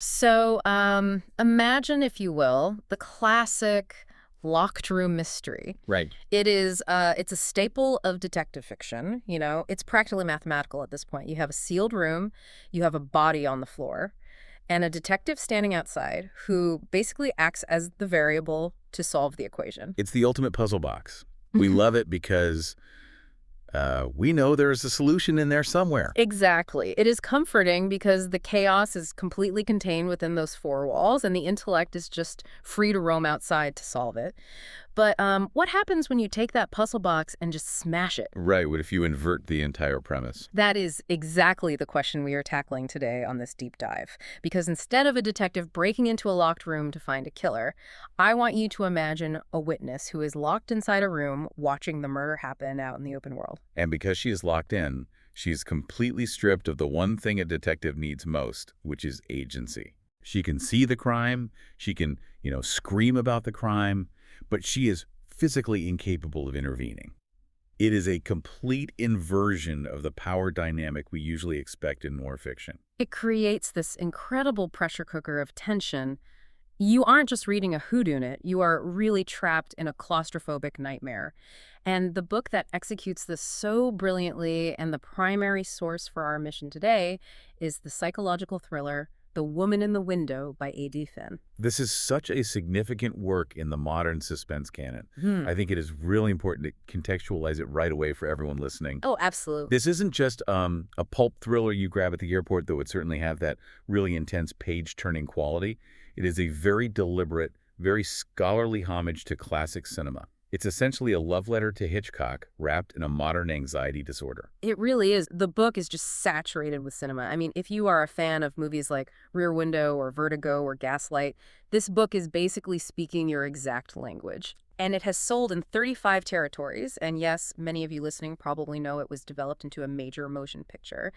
So, imagine, if you will, the classic locked room mystery. Right. It's a staple of detective fiction. It's practically mathematical at this point. You have a sealed room, you have a body on the floor, and a detective standing outside who basically acts as the variable to solve the equation. It's the ultimate puzzle box. We love it because we know there's a solution in there somewhere. Exactly. It is comforting because the chaos is completely contained within those four walls, and the intellect is just free to roam outside to solve it. But what happens when you take that puzzle box and just smash it? Right. What if you invert the entire premise? That is exactly the question we are tackling today on this deep dive. Because instead of a detective breaking into a locked room to find a killer, I want you to imagine a witness who is locked inside a room watching the murder happen out in the open world. And because she is locked in, she's completely stripped of the one thing a detective needs most, which is agency. She can see the crime, she can, scream about the crime, but she is physically incapable of intervening. It is a complete inversion of the power dynamic we usually expect in noir fiction. It creates this incredible pressure cooker of tension. You aren't just reading a whodunit, you are really trapped in a claustrophobic nightmare. And the book that executes this so brilliantly, and the primary source for our mission today, is the psychological thriller The Woman in the Window by A.D. Finn. This is such a significant work in the modern suspense canon. I think it is really important to contextualize it right away for everyone listening. Oh, absolutely. This isn't just a pulp thriller you grab at the airport that would certainly have that really intense page-turning quality. It is a very deliberate, very scholarly homage to classic cinema. It's essentially a love letter to Hitchcock wrapped in a modern anxiety disorder. It really is. The book is just saturated with cinema. I mean, if you are a fan of movies like Rear Window or Vertigo or Gaslight, this book is basically speaking your exact language. And it has sold in 35 territories. And yes, many of you listening probably know it was developed into a major motion picture.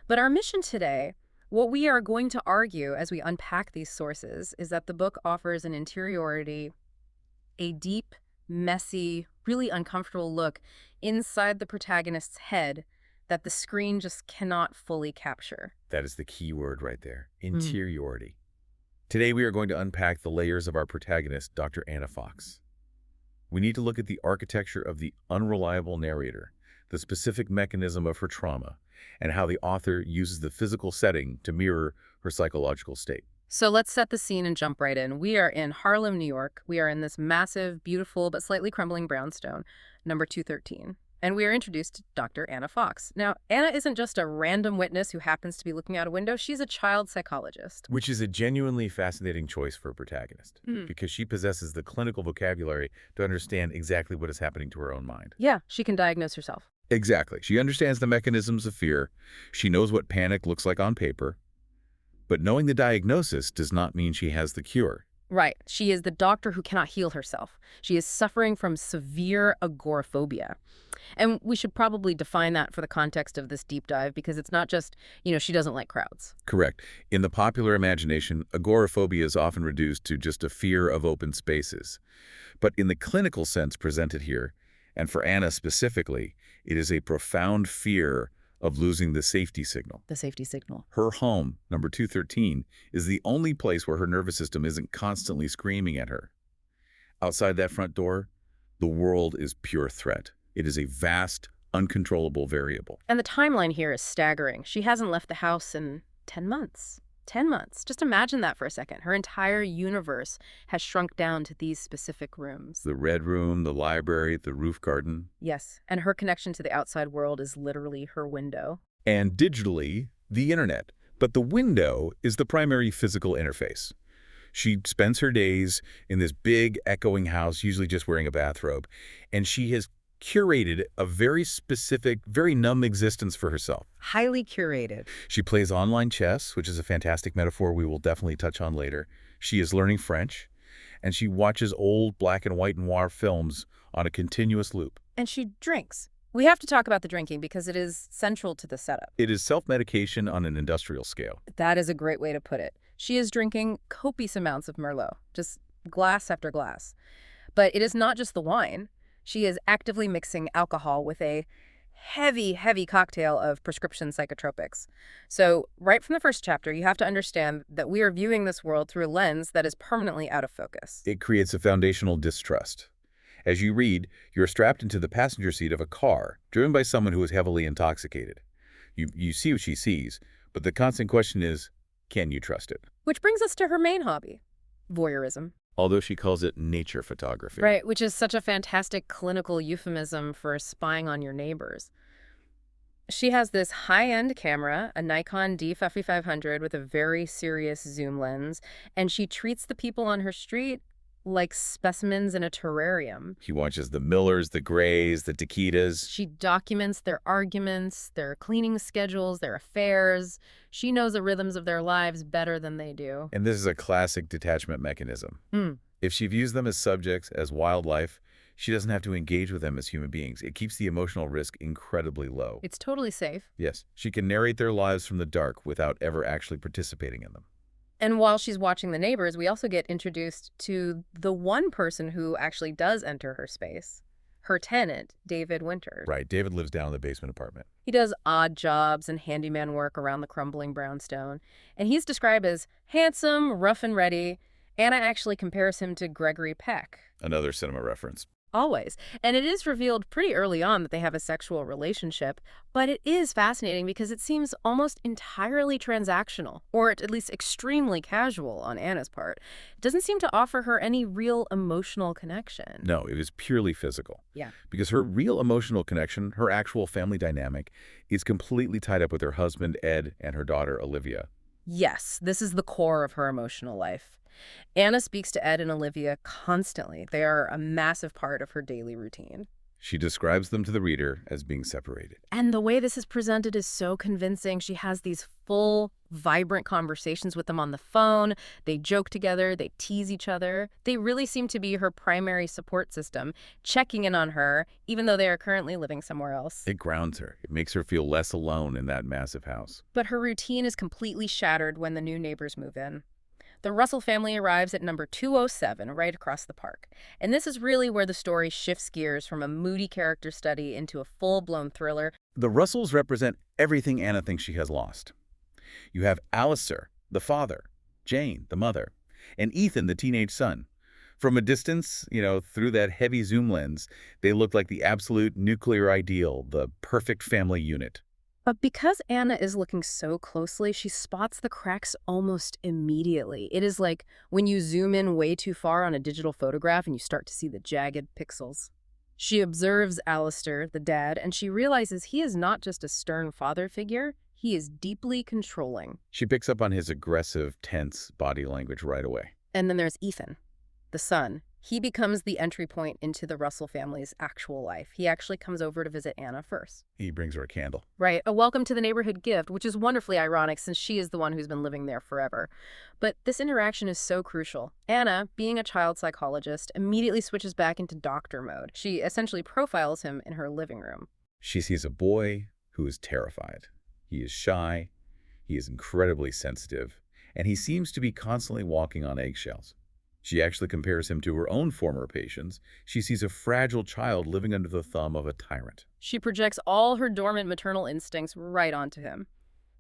But our mission today, what we are going to argue as we unpack these sources, is that the book offers an interiority, a deep, messy, really uncomfortable look inside the protagonist's head that the screen just cannot fully capture. That is the key word right there, interiority. Today we are going to unpack the layers of our protagonist, Dr. Anna Fox. We need to look at the architecture of the unreliable narrator, the specific mechanism of her trauma, and how the author uses the physical setting to mirror her psychological state. So let's set the scene and jump right in. We are in Harlem, New York. We are in this massive, beautiful, but slightly crumbling brownstone, number 213. And we are introduced to Dr. Anna Fox. Now, Anna isn't just a random witness who happens to be looking out a window. She's a child psychologist. Which is a genuinely fascinating choice for a protagonist, because she possesses the clinical vocabulary to understand exactly what is happening to her own mind. Yeah, she can diagnose herself. Exactly. She understands the mechanisms of fear. She knows what panic looks like on paper. But knowing the diagnosis does not mean she has the cure. Right. She is the doctor who cannot heal herself. She is suffering from severe agoraphobia. And we should probably define that for the context of this deep dive, because it's not just, she doesn't like crowds. Correct. In the popular imagination, agoraphobia is often reduced to just a fear of open spaces. But in the clinical sense presented here, and for Anna specifically, it is a profound fear of losing the safety signal. The safety signal. Her home, number 213, is the only place where her nervous system isn't constantly screaming at her. Outside that front door, the world is pure threat. It is a vast, uncontrollable variable. And the timeline here is staggering. She hasn't left the house in 10 months. 10 months. Just imagine that for a second. Her entire universe has shrunk down to these specific rooms. The red room, the library, the roof garden. Yes, and her connection to the outside world is literally her window. And digitally, the internet. But the window is the primary physical interface. She spends her days in this big, echoing house, usually just wearing a bathrobe, and she has curated a very specific, very numb existence for herself. Highly curated. She plays online chess, which is a fantastic metaphor we will definitely touch on later. She is learning French, and she watches old black and white noir films on a continuous loop. And she drinks. We have to talk about the drinking because it is central to the setup. It is self-medication on an industrial scale. That is a great way to put it. She is drinking copious amounts of Merlot, just glass after glass. But it is not just the wine. She is actively mixing alcohol with a heavy, heavy cocktail of prescription psychotropics. So, right from the first chapter, you have to understand that we are viewing this world through a lens that is permanently out of focus. It creates a foundational distrust. As you read, you're strapped into the passenger seat of a car, driven by someone who is heavily intoxicated. You see what she sees, but the constant question is, can you trust it? Which brings us to her main hobby, voyeurism. Although she calls it nature photography. Right, which is such a fantastic clinical euphemism for spying on your neighbors. She has this high-end camera, a Nikon D5500 with a very serious zoom lens, and she treats the people on her street like specimens in a terrarium. She watches the Millers, the Grays, the Taquitas. She documents their arguments, their cleaning schedules, their affairs. She knows the rhythms of their lives better than they do. And this is a classic detachment mechanism. If she views them as subjects, as wildlife, she doesn't have to engage with them as human beings. It keeps the emotional risk incredibly low. It's totally safe. Yes, she can narrate their lives from the dark without ever actually participating in them. And while she's watching the neighbors, we also get introduced to the one person who actually does enter her space. Her tenant, David Winters. Right, David lives down in the basement apartment. He does odd jobs and handyman work around the crumbling brownstone. And he's described as handsome, rough and ready. Anna actually compares him to Gregory Peck. Another cinema reference. Always. And it is revealed pretty early on that they have a sexual relationship, but it is fascinating because it seems almost entirely transactional, or at least extremely casual on Anna's part. It doesn't seem to offer her any real emotional connection. No, it is purely physical. Yeah. Because her real emotional connection, her actual family dynamic, is completely tied up with her husband, Ed, and her daughter, Olivia. Yes, this is the core of her emotional life. Anna speaks to Ed and Olivia constantly. They are a massive part of her daily routine. She describes them to the reader as being separated. And the way this is presented is so convincing. She has these full, vibrant conversations with them on the phone. They joke together. They tease each other. They really seem to be her primary support system, checking in on her, even though they are currently living somewhere else. It grounds her. It makes her feel less alone in that massive house. But her routine is completely shattered when the new neighbors move in. The Russell family arrives at number 207, right across the park. And this is really where the story shifts gears from a moody character study into a full-blown thriller. The Russells represent everything Anna thinks she has lost. You have Alistair, the father, Jane, the mother, and Ethan, the teenage son. From a distance, through that heavy zoom lens, they look like the absolute nuclear ideal, the perfect family unit. But because Anna is looking so closely, she spots the cracks almost immediately. It is like when you zoom in way too far on a digital photograph and you start to see the jagged pixels. She observes Alistair, the dad, and she realizes he is not just a stern father figure, he is deeply controlling. She picks up on his aggressive, tense body language right away. And then there's Ethan, the son. He becomes the entry point into the Russell family's actual life. He actually comes over to visit Anna first. He brings her a candle. Right, a welcome to the neighborhood gift, which is wonderfully ironic since she is the one who's been living there forever. But this interaction is so crucial. Anna, being a child psychologist, immediately switches back into doctor mode. She essentially profiles him in her living room. She sees a boy who is terrified. He is shy, he is incredibly sensitive, and he seems to be constantly walking on eggshells. She actually compares him to her own former patients. She sees a fragile child living under the thumb of a tyrant. She projects all her dormant maternal instincts right onto him.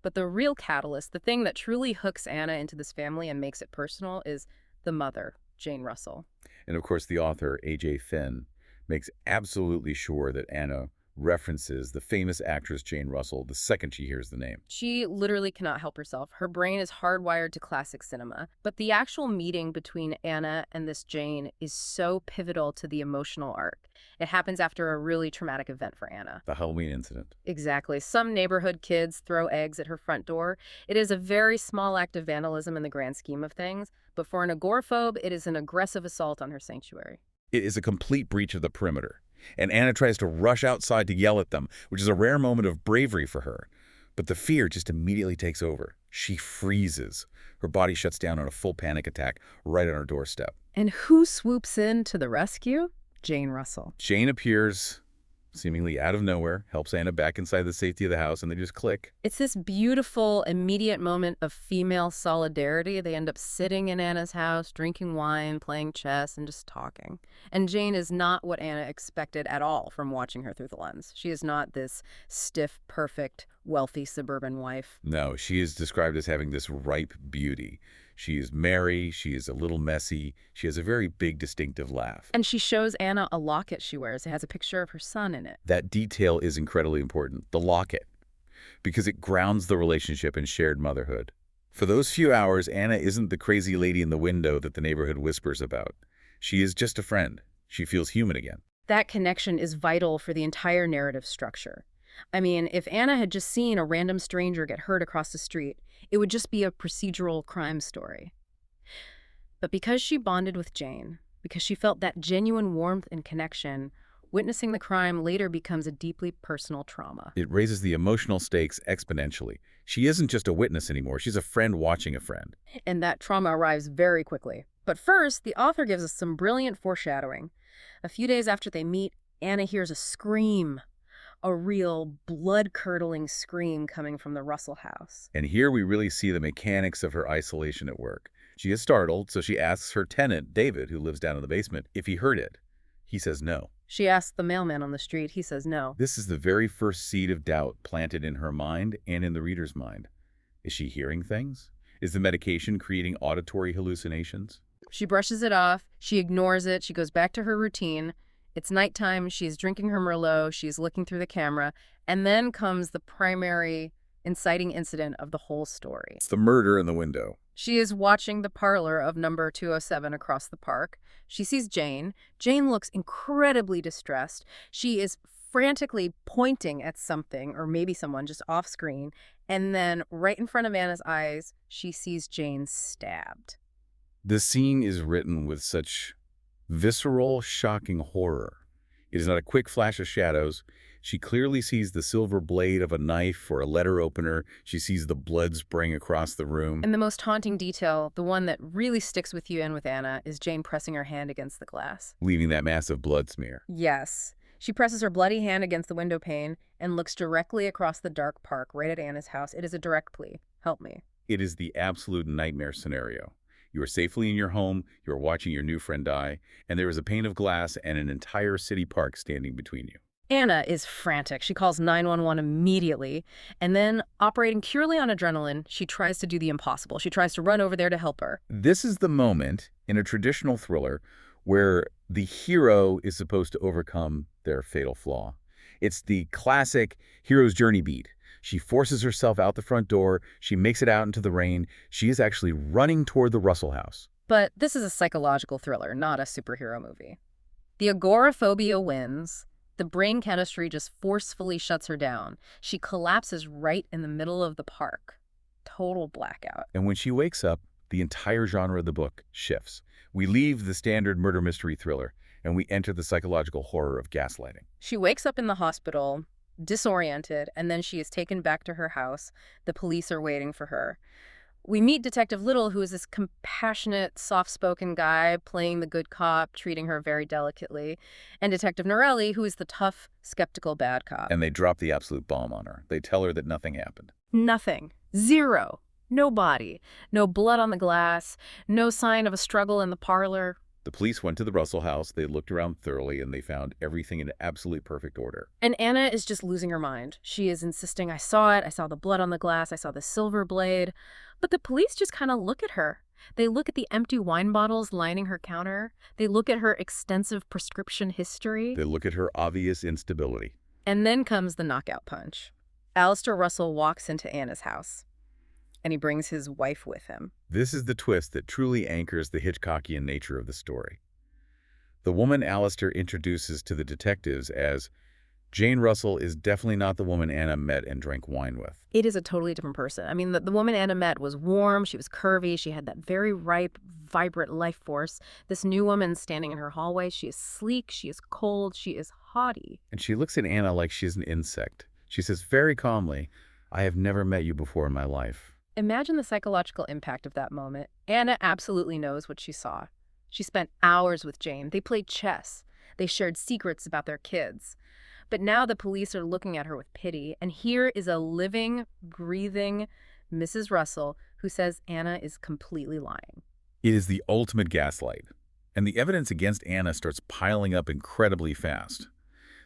But the real catalyst, the thing that truly hooks Anna into this family and makes it personal, is the mother, Jane Russell. And of course, the author, A.J. Finn, makes absolutely sure that Anna references the famous actress Jane Russell the second she hears the name. She literally cannot help herself. Her brain is hardwired to classic cinema. But the actual meeting between Anna and this Jane is so pivotal to the emotional arc. It happens after a really traumatic event for Anna. The Halloween incident. Exactly. Some neighborhood kids throw eggs at her front door. It is a very small act of vandalism in the grand scheme of things, but for an agoraphobe, it is an aggressive assault on her sanctuary. It is a complete breach of the perimeter. And Anna tries to rush outside to yell at them, which is a rare moment of bravery for her. But the fear just immediately takes over. She freezes. Her body shuts down on a full panic attack right on her doorstep. And who swoops in to the rescue? Jane Russell. Jane appears seemingly out of nowhere, helps Anna back inside the safety of the house, and they just click. It's this beautiful, immediate moment of female solidarity. They end up sitting in Anna's house, drinking wine, playing chess, and just talking. And Jane is not what Anna expected at all from watching her through the lens. She is not this stiff, perfect, wealthy suburban wife. No, she is described as having this ripe beauty. She is merry, she is a little messy, she has a very big distinctive laugh. And she shows Anna a locket she wears. It has a picture of her son in it. That detail is incredibly important, the locket, because it grounds the relationship in shared motherhood. For those few hours, Anna isn't the crazy lady in the window that the neighborhood whispers about. She is just a friend. She feels human again. That connection is vital for the entire narrative structure. I mean, if Anna had just seen a random stranger get hurt across the street, it would just be a procedural crime story. But because she bonded with Jane, because she felt that genuine warmth and connection, witnessing the crime later becomes a deeply personal trauma. It raises the emotional stakes exponentially. She isn't just a witness anymore. She's a friend watching a friend. And that trauma arrives very quickly. But first, the author gives us some brilliant foreshadowing. A few days after they meet, Anna hears a scream. A real blood-curdling scream coming from the Russell house. And here we really see the mechanics of her isolation at work. She is startled, so she asks her tenant, David, who lives down in the basement, if he heard it. He says no. She asks the mailman on the street. He says no. This is the very first seed of doubt planted in her mind and in the reader's mind. Is she hearing things? Is the medication creating auditory hallucinations? She brushes it off. She ignores it. She goes back to her routine. It's nighttime. She's drinking her Merlot. She's looking through the camera. And then comes the primary inciting incident of the whole story. It's the murder in the window. She is watching the parlor of number 207 across the park. She sees Jane. Jane looks incredibly distressed. She is frantically pointing at something, or maybe someone just off screen. And then right in front of Anna's eyes, she sees Jane stabbed. The scene is written with such visceral, shocking horror. It is not a quick flash of shadows. She clearly sees the silver blade of a knife or a letter opener. She sees the blood spraying across the room. And the most haunting detail, the one that really sticks with you and with Anna, is Jane pressing her hand against the glass. Leaving that massive blood smear. Yes. She presses her bloody hand against the window pane and looks directly across the dark park right at Anna's house. It is a direct plea. Help me. It is the absolute nightmare scenario. You are safely in your home, you are watching your new friend die, and there is a pane of glass and an entire city park standing between you. Anna is frantic. She calls 911 immediately, and then, operating purely on adrenaline, she tries to do the impossible. She tries to run over there to help her. This is the moment in a traditional thriller where the hero is supposed to overcome their fatal flaw. It's the classic hero's journey beat. She forces herself out the front door. She makes it out into the rain. She is actually running toward the Russell house. But this is a psychological thriller, not a superhero movie. The agoraphobia wins. The brain chemistry just forcefully shuts her down. She collapses right in the middle of the park. Total blackout. And when she wakes up, the entire genre of the book shifts. We leave the standard murder mystery thriller, and we enter the psychological horror of gaslighting. She wakes up in the hospital, disoriented, and then she is taken back to her house. The police are waiting for her. We meet Detective Little, who is this compassionate, soft-spoken guy playing the good cop, treating her very delicately, and Detective Norelli, who is the tough, skeptical bad cop. And they drop the absolute bomb on her. They tell her that nothing happened. Nothing. Zero. No body. No blood on the glass. No sign of a struggle in the parlor. The police went to the Russell house, they looked around thoroughly, and they found everything in absolute perfect order. And Anna is just losing her mind. She is insisting, I saw it, I saw the blood on the glass, I saw the silver blade. But the police just kind of look at her. They look at the empty wine bottles lining her counter. They look at her extensive prescription history. They look at her obvious instability. And then comes the knockout punch. Alistair Russell walks into Anna's house, and he brings his wife with him. This is the twist that truly anchors the Hitchcockian nature of the story. The woman Alistair introduces to the detectives as Jane Russell is definitely not the woman Anna met and drank wine with. It is a totally different person. I mean, the woman Anna met was warm, she was curvy, she had that very ripe, vibrant life force. This new woman standing in her hallway, she is sleek, she is cold, she is haughty. And she looks at Anna like she's an insect. She says very calmly, I have never met you before in my life. Imagine the psychological impact of that moment. Anna absolutely knows what she saw. She spent hours with Jane. They played chess. They shared secrets about their kids. But now the police are looking at her with pity, and here is a living, breathing Mrs. Russell who says Anna is completely lying. It is the ultimate gaslight, and the evidence against Anna starts piling up incredibly fast.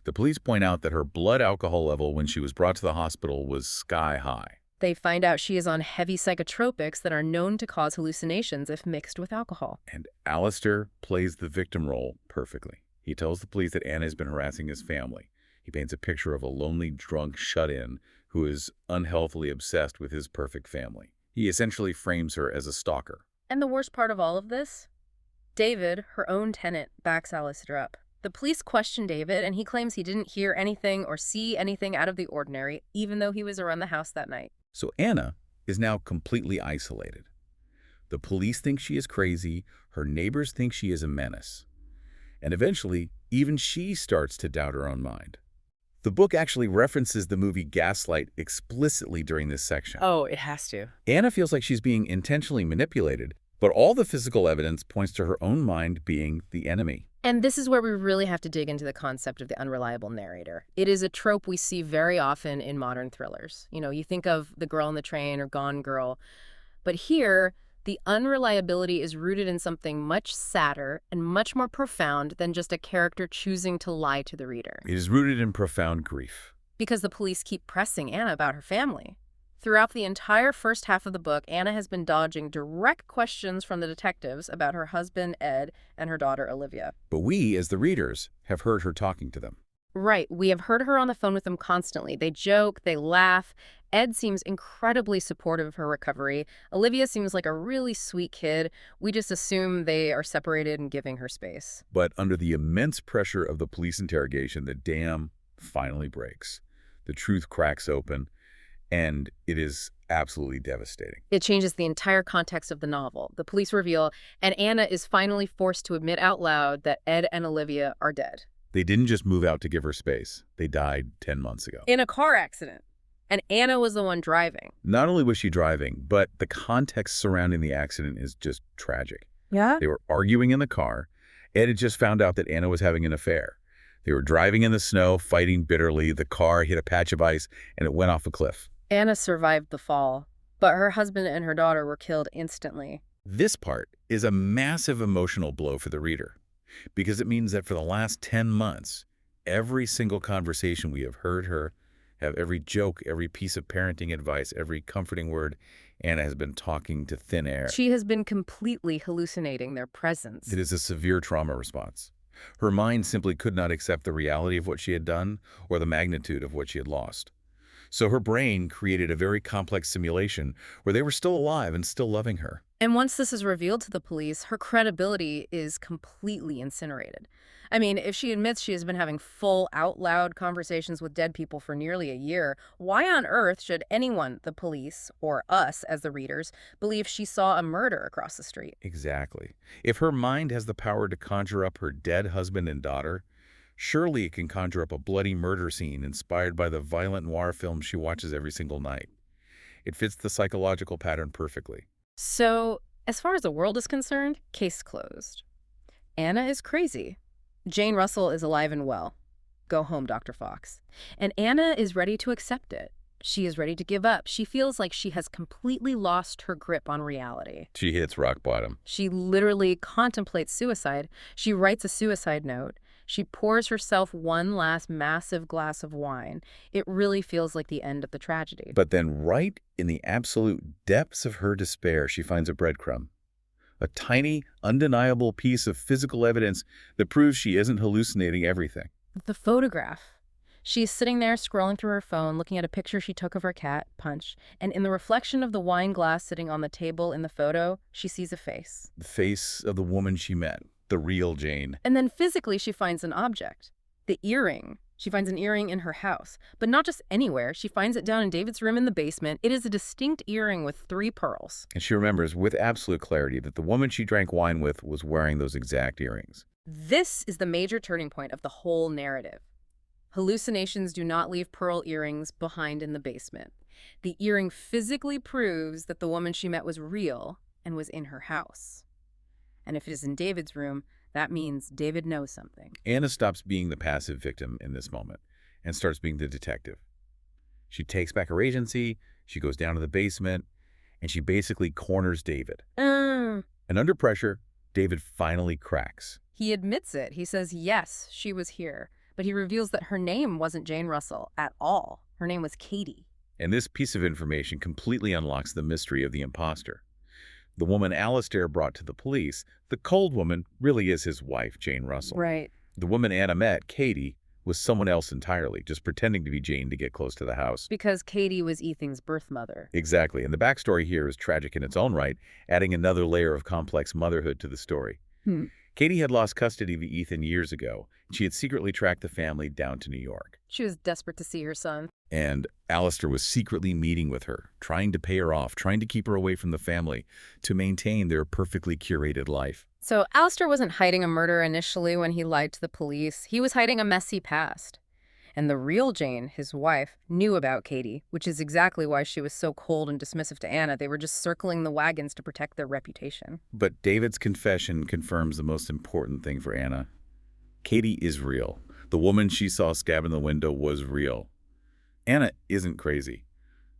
The police point out that her blood alcohol level when she was brought to the hospital was sky high. They find out she is on heavy psychotropics that are known to cause hallucinations if mixed with alcohol. And Alistair plays the victim role perfectly. He tells the police that Anna has been harassing his family. He paints a picture of a lonely, drunk shut-in who is unhealthily obsessed with his perfect family. He essentially frames her as a stalker. And the worst part of all of this? David, her own tenant, backs Alistair up. The police question David, and he claims he didn't hear anything or see anything out of the ordinary, even though he was around the house that night. So Anna is now completely isolated. The police think she is crazy, her neighbors think she is a menace. And eventually, even she starts to doubt her own mind. The book actually references the movie Gaslight explicitly during this section. Oh, it has to. Anna feels like she's being intentionally manipulated, but all the physical evidence points to her own mind being the enemy. And this is where we really have to dig into the concept of the unreliable narrator. It is a trope we see very often in modern thrillers. You know, you think of The Girl on the Train or Gone Girl. But here, the unreliability is rooted in something much sadder and much more profound than just a character choosing to lie to the reader. It is rooted in profound grief. Because the police keep pressing Anna about her family. Throughout the entire first half of the book, Anna has been dodging direct questions from the detectives about her husband, Ed, and her daughter, Olivia. But we, as the readers, have heard her talking to them. Right. We have heard her on the phone with them constantly. They joke, they laugh. Ed seems incredibly supportive of her recovery. Olivia seems like a really sweet kid. We just assume they are separated and giving her space. But under the immense pressure of the police interrogation, the dam finally breaks. The truth cracks open, and it is absolutely devastating. It changes the entire context of the novel. The police reveal, and Anna is finally forced to admit out loud that Ed and Olivia are dead. They didn't just move out to give her space. They died 10 months ago. In a car accident. And Anna was the one driving. Not only was she driving, but the context surrounding the accident is just tragic. Yeah? They were arguing in the car. Ed had just found out that Anna was having an affair. They were driving in the snow, fighting bitterly. The car hit a patch of ice, and it went off a cliff. Anna survived the fall, but her husband and her daughter were killed instantly. This part is a massive emotional blow for the reader, because it means that for the last 10 months, every single conversation we have heard her have, every joke, every piece of parenting advice, every comforting word, Anna has been talking to thin air. She has been completely hallucinating their presence. It is a severe trauma response. Her mind simply could not accept the reality of what she had done or the magnitude of what she had lost. So her brain created a very complex simulation where they were still alive and still loving her. And once this is revealed to the police, her credibility is completely incinerated. I mean, if she admits she has been having full, out-loud conversations with dead people for nearly a year, why on earth should anyone, the police, or us as the readers, believe she saw a murder across the street? Exactly. If her mind has the power to conjure up her dead husband and daughter, surely it can conjure up a bloody murder scene inspired by the violent noir films she watches every single night. It fits the psychological pattern perfectly. So, as far as the world is concerned, case closed. Anna is crazy. Jane Russell is alive and well. Go home, Dr. Fox. And Anna is ready to accept it. She is ready to give up. She feels like she has completely lost her grip on reality. She hits rock bottom. She literally contemplates suicide. She writes a suicide note. She pours herself one last massive glass of wine. It really feels like the end of the tragedy. But then right in the absolute depths of her despair, she finds a breadcrumb. A tiny, undeniable piece of physical evidence that proves she isn't hallucinating everything. The photograph. She's sitting there scrolling through her phone, looking at a picture she took of her cat, Punch, and in the reflection of the wine glass sitting on the table in the photo, she sees a face. The face of the woman she met, the real Jane. And then physically she finds an object. The earring. She finds an earring in her house, but not just anywhere. She finds it down in David's room in the basement. It is a distinct earring with 3 pearls. And she remembers with absolute clarity that the woman she drank wine with was wearing those exact earrings. This is the major turning point of the whole narrative. Hallucinations do not leave pearl earrings behind in the basement. The earring physically proves that the woman she met was real and was in her house. And if it is in David's room, that means David knows something. Anna stops being the passive victim in this moment, and starts being the detective. She takes back her agency, she goes down to the basement, and she basically corners David. And under pressure, David finally cracks. He admits it. He says, yes, she was here. But he reveals that her name wasn't Jane Russell at all. Her name was Katie. And this piece of information completely unlocks the mystery of the imposter. The woman Alistair brought to the police, the cold woman, really is his wife, Jane Russell. Right. The woman Anna met, Katie, was someone else entirely, just pretending to be Jane to get close to the house. Because Katie was Ethan's birth mother. Exactly, and the backstory here is tragic in its own right, adding another layer of complex motherhood to the story. Katie had lost custody of Ethan years ago, and she had secretly tracked the family down to New York. She was desperate to see her son. And Alistair was secretly meeting with her, trying to pay her off, trying to keep her away from the family, to maintain their perfectly curated life. So Alistair wasn't hiding a murder initially when he lied to the police. He was hiding a messy past. And the real Jane, his wife, knew about Katie, which is exactly why she was so cold and dismissive to Anna. They were just circling the wagons to protect their reputation. But David's confession confirms the most important thing for Anna. Katie is real. The woman she saw stabbed in the window was real. Anna isn't crazy.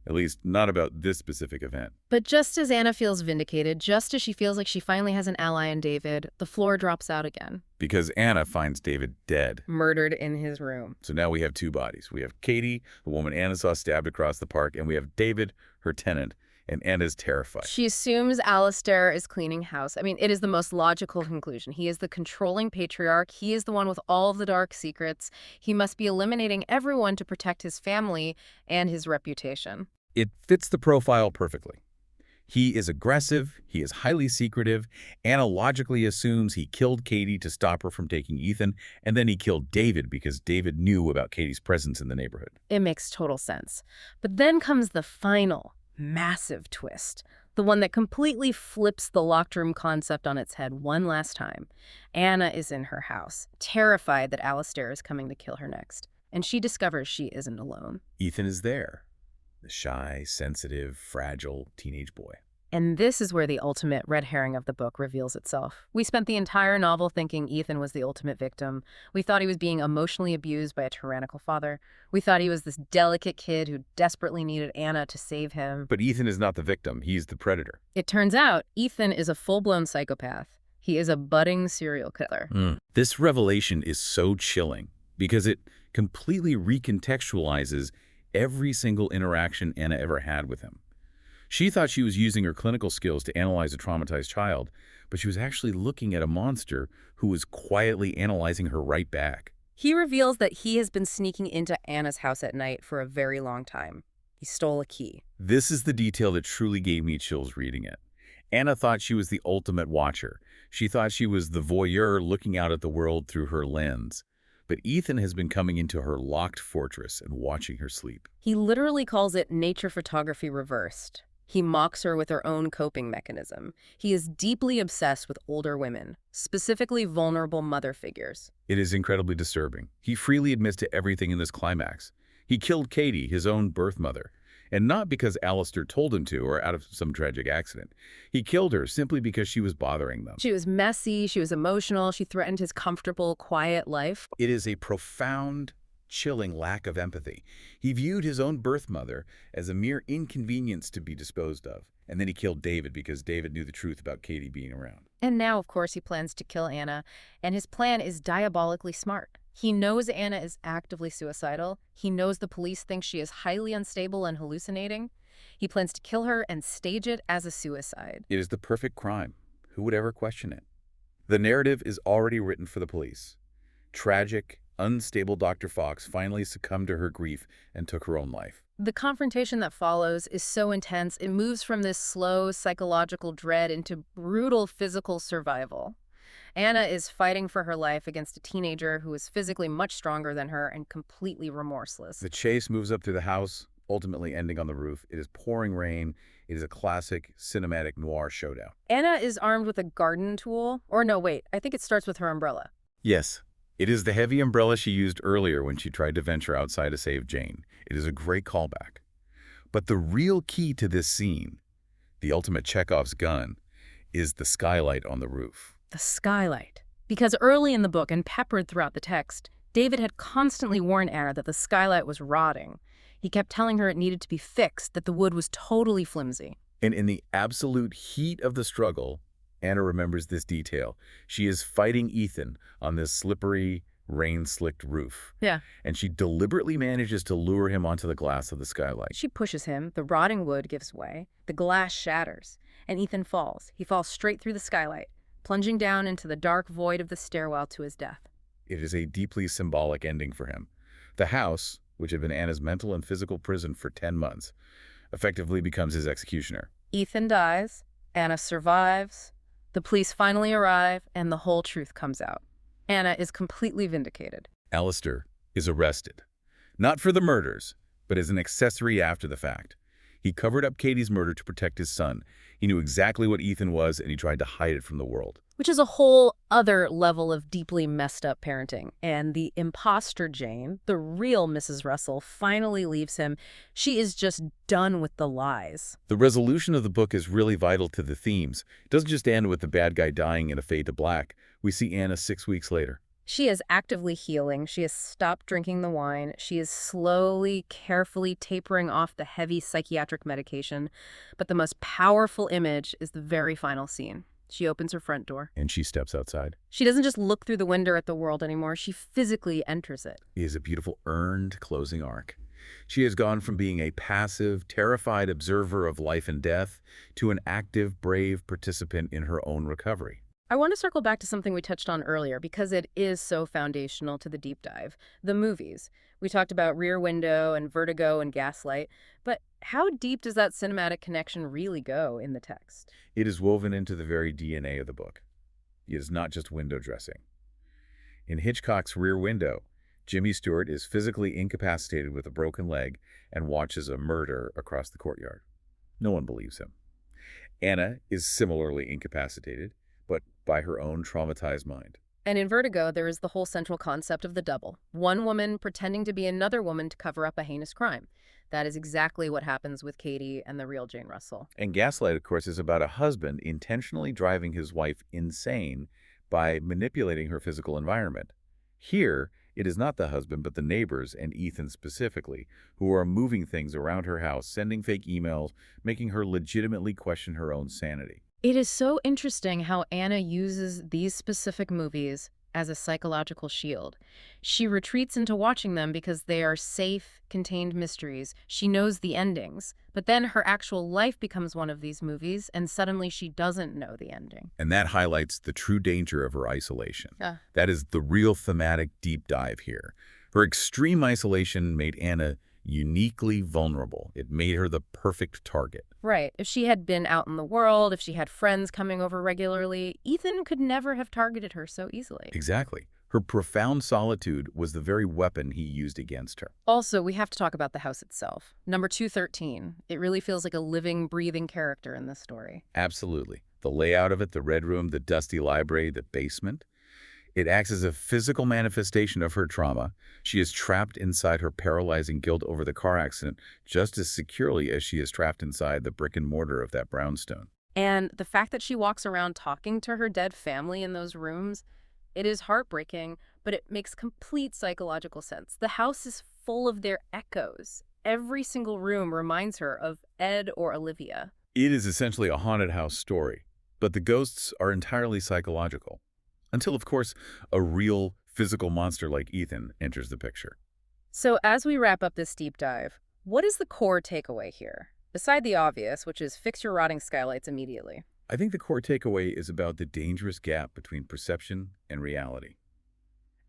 At least, not about this specific event. But just as Anna feels vindicated, just as she feels like she finally has an ally in David, the floor drops out again. Because Anna finds David dead. Murdered in his room. So now we have two bodies. We have Katie, the woman Anna saw stabbed across the park, and we have David, her tenant, and Anna's terrified. She assumes Alistair is cleaning house. I mean, it is the most logical conclusion. He is the controlling patriarch. He is the one with all of the dark secrets. He must be eliminating everyone to protect his family and his reputation. It fits the profile perfectly. He is aggressive, he is highly secretive. Anna logically assumes he killed Katie to stop her from taking Ethan, and then he killed David because David knew about Katie's presence in the neighborhood. It makes total sense. But then comes the final, massive twist. The one that completely flips the locked room concept on its head one last time. Anna is in her house, terrified that Alistair is coming to kill her next. And she discovers she isn't alone. Ethan is there. The shy, sensitive, fragile teenage boy. And this is where the ultimate red herring of the book reveals itself. We spent the entire novel thinking Ethan was the ultimate victim. We thought he was being emotionally abused by a tyrannical father. We thought he was this delicate kid who desperately needed Anna to save him. But Ethan is not the victim. He's the predator. It turns out Ethan is a full-blown psychopath. He is a budding serial killer. This revelation is so chilling because it completely recontextualizes every single interaction Anna ever had with him. She thought she was using her clinical skills to analyze a traumatized child, but she was actually looking at a monster who was quietly analyzing her right back. He reveals that he has been sneaking into Anna's house at night for a very long time. He stole a key. This is the detail that truly gave me chills reading it. Anna thought she was the ultimate watcher. She thought she was the voyeur looking out at the world through her lens. But Ethan has been coming into her locked fortress and watching her sleep. He literally calls it nature photography reversed. He mocks her with her own coping mechanism. He is deeply obsessed with older women, specifically vulnerable mother figures. It is incredibly disturbing. He freely admits to everything in this climax. He killed Katie, his own birth mother, and not because Alistair told him to or out of some tragic accident. He killed her simply because she was bothering them. She was messy, she was emotional, she threatened his comfortable, quiet life. It is a profound, chilling lack of empathy. He viewed his own birth mother as a mere inconvenience to be disposed of. And then he killed David because David knew the truth about Katie being around. And now, of course, he plans to kill Anna, and his plan is diabolically smart. He knows Anna is actively suicidal. He knows the police think she is highly unstable and hallucinating. He plans to kill her and stage it as a suicide. It is the perfect crime. Who would ever question it? The narrative is already written for the police. Tragic, unstable Dr. Fox finally succumbed to her grief and took her own life. The confrontation that follows is so intense, it moves from this slow psychological dread into brutal physical survival. Anna is fighting for her life against a teenager who is physically much stronger than her and completely remorseless. The chase moves up through the house, ultimately ending on the roof. It is pouring rain. It is a classic cinematic noir showdown. Anna is armed with a garden tool. Or no, wait, I think it starts with her umbrella. Yes, it is the heavy umbrella she used earlier when she tried to venture outside to save Jane. It is a great callback. But the real key to this scene, the ultimate Chekhov's gun, is the skylight on the roof. The skylight. Because early in the book and peppered throughout the text, David had constantly warned Anna that the skylight was rotting. He kept telling her it needed to be fixed, that the wood was totally flimsy. And in the absolute heat of the struggle, Anna remembers this detail. She is fighting Ethan on this slippery, rain-slicked roof. Yeah. And she deliberately manages to lure him onto the glass of the skylight. She pushes him, the rotting wood gives way, the glass shatters, and Ethan falls. He falls straight through the skylight, plunging down into the dark void of the stairwell to his death. It is a deeply symbolic ending for him. The house, which had been Anna's mental and physical prison for 10 months, effectively becomes his executioner. Ethan dies, Anna survives, the police finally arrive, and the whole truth comes out. Anna is completely vindicated. Alistair is arrested. Not for the murders, but as an accessory after the fact. He covered up Katie's murder to protect his son. He knew exactly what Ethan was, and he tried to hide it from the world. Which is a whole other level of deeply messed up parenting. And the imposter Jane, the real Mrs. Russell, finally leaves him. She is just done with the lies. The resolution of the book is really vital to the themes. It doesn't just end with the bad guy dying in a fade to black. We see Anna 6 weeks later. She is actively healing. She has stopped drinking the wine. She is slowly, carefully tapering off the heavy psychiatric medication. But the most powerful image is the very final scene. She opens her front door. And she steps outside. She doesn't just look through the window at the world anymore. She physically enters it. It is a beautiful earned closing arc. She has gone from being a passive, terrified observer of life and death to an active, brave participant in her own recovery. I want to circle back to something we touched on earlier because it is so foundational to the deep dive. The movies. We talked about Rear Window and Vertigo and Gaslight, but how deep does that cinematic connection really go in the text? It is woven into the very DNA of the book. It is not just window dressing. In Hitchcock's Rear Window, Jimmy Stewart is physically incapacitated with a broken leg and watches a murder across the courtyard. No one believes him. Anna is similarly incapacitated, but by her own traumatized mind. And in Vertigo, there is the whole central concept of the double. One woman pretending to be another woman to cover up a heinous crime. That is exactly what happens with Katie and the real Jane Russell. And Gaslight, of course, is about a husband intentionally driving his wife insane by manipulating her physical environment. Here, it is not the husband, but the neighbors, and Ethan specifically, who are moving things around her house, sending fake emails, making her legitimately question her own sanity. It is so interesting how Anna uses these specific movies as a psychological shield. She retreats into watching them because they are safe, contained mysteries. She knows the endings. But then her actual life becomes one of these movies, and suddenly she doesn't know the ending. And that highlights the true danger of her isolation. Yeah. That is the real thematic deep dive here. Her extreme isolation made Anna uniquely vulnerable. It made her the perfect target. Right. If she had been out in the world, if she had friends coming over regularly, Ethan could never have targeted her so easily. Exactly. Her profound solitude was the very weapon he used against her. Also, we have to talk about the house itself. Number 213. It really feels like a living, breathing character in this story. Absolutely. The layout of it, the red room, the dusty library, the basement. It acts as a physical manifestation of her trauma. She is trapped inside her paralyzing guilt over the car accident just as securely as she is trapped inside the brick and mortar of that brownstone. And the fact that she walks around talking to her dead family in those rooms, it is heartbreaking, but it makes complete psychological sense. The house is full of their echoes. Every single room reminds her of Ed or Olivia. It is essentially a haunted house story, but the ghosts are entirely psychological. Until, of course, a real physical monster like Ethan enters the picture. So as we wrap up this deep dive, what is the core takeaway here? Beside the obvious, which is fix your rotting skylights immediately. I think the core takeaway is about the dangerous gap between perception and reality.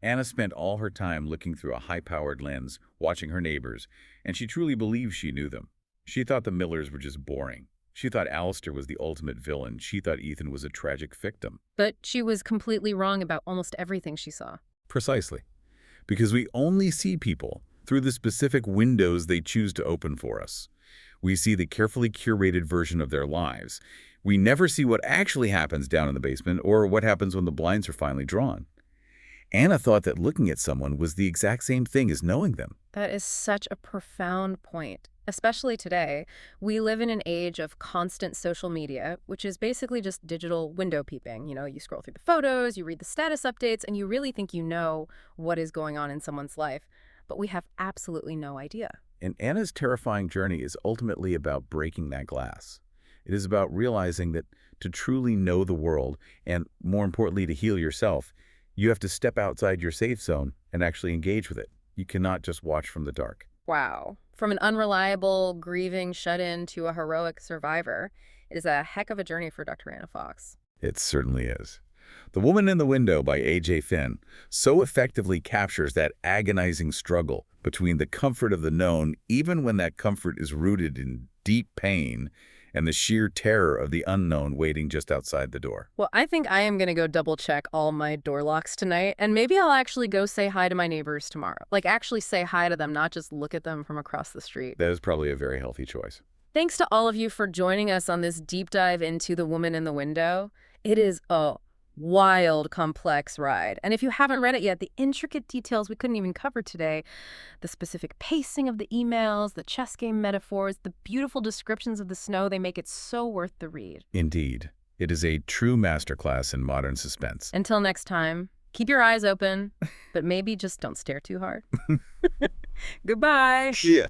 Anna spent all her time looking through a high-powered lens, watching her neighbors, and she truly believed she knew them. She thought the Millers were just boring. She thought Alistair was the ultimate villain. She thought Ethan was a tragic victim. But she was completely wrong about almost everything she saw. Precisely. Because we only see people through the specific windows they choose to open for us. We see the carefully curated version of their lives. We never see what actually happens down in the basement or what happens when the blinds are finally drawn. Anna thought that looking at someone was the exact same thing as knowing them. That is such a profound point. Especially today, we live in an age of constant social media, which is basically just digital window peeping. You scroll through the photos, you read the status updates, and you really think you know what is going on in someone's life. But we have absolutely no idea. And Anna's terrifying journey is ultimately about breaking that glass. It is about realizing that to truly know the world, and more importantly, to heal yourself, you have to step outside your safe zone and actually engage with it. You cannot just watch from the dark. Wow. From an unreliable, grieving shut-in to a heroic survivor, it is a heck of a journey for Dr. Anna Fox. It certainly is. The Woman in the Window by A.J. Finn so effectively captures that agonizing struggle between the comfort of the known, even when that comfort is rooted in deep pain, and the sheer terror of the unknown waiting just outside the door. Well, I think I am going to go double check all my door locks tonight, and maybe I'll actually go say hi to my neighbors tomorrow. Like, actually say hi to them, not just look at them from across the street. That is probably a very healthy choice. Thanks to all of you for joining us on this deep dive into The Woman in the Window. It is a wild, complex ride. And if you haven't read it yet, the intricate details we couldn't even cover today, the specific pacing of the emails, the chess game metaphors, the beautiful descriptions of the snow, they make it so worth the read. Indeed. It is a true masterclass in modern suspense. Until next time, keep your eyes open, but maybe just don't stare too hard. Goodbye. Yeah.